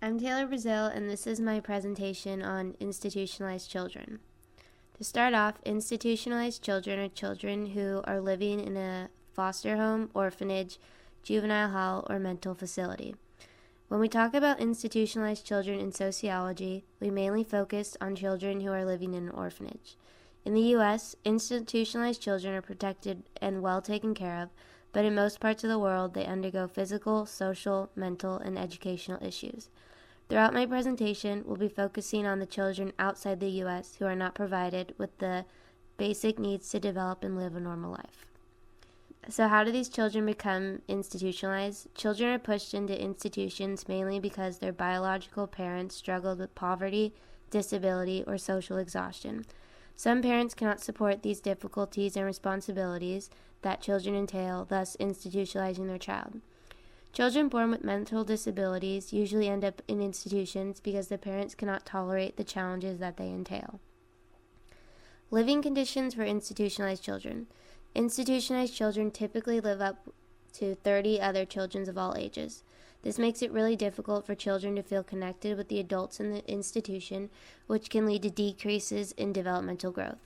I'm Taylor Brazil, and this is my presentation on institutionalized children. To start off, institutionalized children are children who are living in a foster home, orphanage, juvenile hall, or mental facility. When we talk about institutionalized children in sociology, we mainly focus on children who are living in an orphanage. In the U.S., institutionalized children are protected and well taken care of, but in most parts of the world, they undergo physical, social, mental, and educational issues. Throughout my presentation, we'll be focusing on the children outside the U.S. who are not provided with the basic needs to develop and live a normal life. So how do these children become institutionalized? Children are pushed into institutions mainly because their biological parents struggled with poverty, disability, or social exhaustion. Some parents cannot support these difficulties and responsibilities that children entail, thus institutionalizing their child. Children born with mental disabilities usually end up in institutions because the parents cannot tolerate the challenges that they entail. Living conditions for institutionalized children. Institutionalized children typically live up to 30 other children of all ages. This makes it really difficult for children to feel connected with the adults in the institution, which can lead to decreases in developmental growth.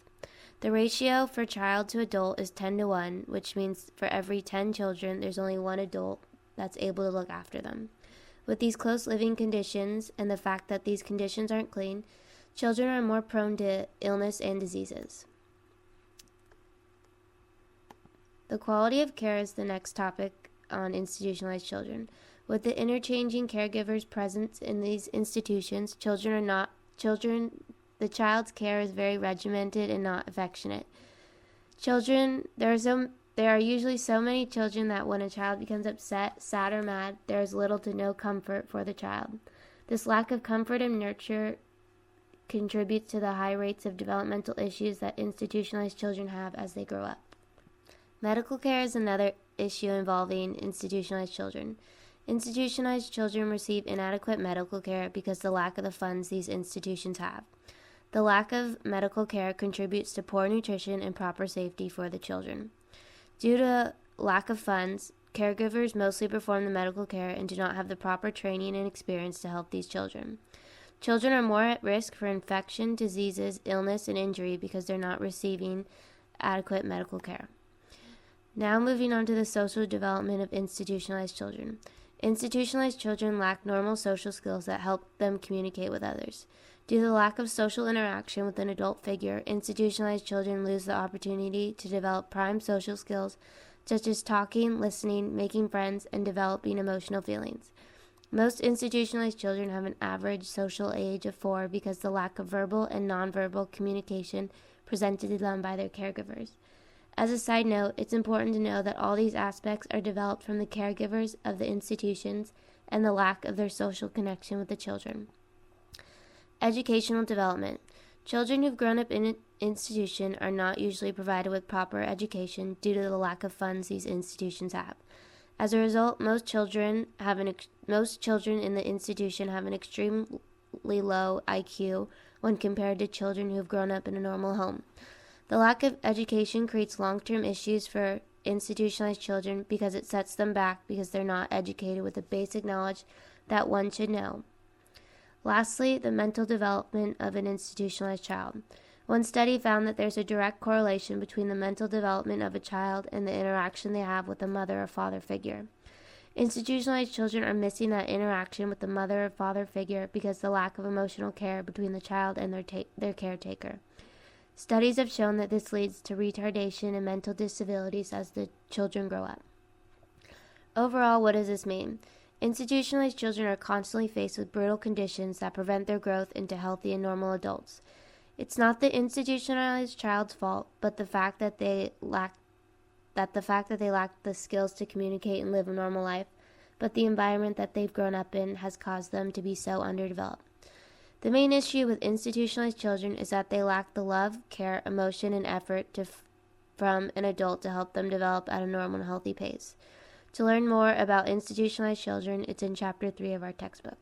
The ratio for child to adult is 10-1, which means for every 10 children, there's only one adult that's able to look after them. With these close living conditions and the fact that these conditions aren't clean, children are more prone to illness and diseases. The quality of care is the next topic on institutionalized children. With the interchanging caregivers present in these institutions, the child's care is very regimented and not affectionate. There are usually so many children that when a child becomes upset, sad, or mad, there is little to no comfort for the child. This lack of comfort and nurture contributes to the high rates of developmental issues that institutionalized children have as they grow up. Medical care is another issue involving institutionalized children. Institutionalized children receive inadequate medical care because of the lack of the funds these institutions have. The lack of medical care contributes to poor nutrition and proper safety for the children. Due to lack of funds, caregivers mostly perform the medical care and do not have the proper training and experience to help these children. Children are more at risk for infection, diseases, illness, and injury because they're not receiving adequate medical care. Now moving on to the social development of institutionalized children. Institutionalized children lack normal social skills that help them communicate with others. Due to the lack of social interaction with an adult figure, institutionalized children lose the opportunity to develop prime social skills such as talking, listening, making friends, and developing emotional feelings. Most institutionalized children have an average social age of 4 because of the lack of verbal and nonverbal communication presented to them by their caregivers. As a side note, it's important to know that all these aspects are developed from the caregivers of the institutions and the lack of their social connection with the children. Educational development. Children who've grown up in an institution are not usually provided with proper education due to the lack of funds these institutions have. As a result, most children in the institution have an extremely low IQ when compared to children who have grown up in a normal home. The lack of education creates long-term issues for institutionalized children because it sets them back because they're not educated with the basic knowledge that one should know. Lastly, the mental development of an institutionalized child. One study found that there's a direct correlation between the mental development of a child and the interaction they have with a mother or father figure. Institutionalized children are missing that interaction with the mother or father figure because of the lack of emotional care between the child and their caretaker. Studies have shown that this leads to retardation and mental disabilities as the children grow up. Overall, what does this mean? Institutionalized children are constantly faced with brutal conditions that prevent their growth into healthy and normal adults. It's not the institutionalized child's fault, but the fact that they lack the skills to communicate and live a normal life, but the environment that they've grown up in has caused them to be so underdeveloped. The main issue with institutionalized children is that they lack the love, care, emotion, and effort from an adult to help them develop at a normal and healthy pace. To learn more about institutionalized children, it's in Chapter 3 of our textbook.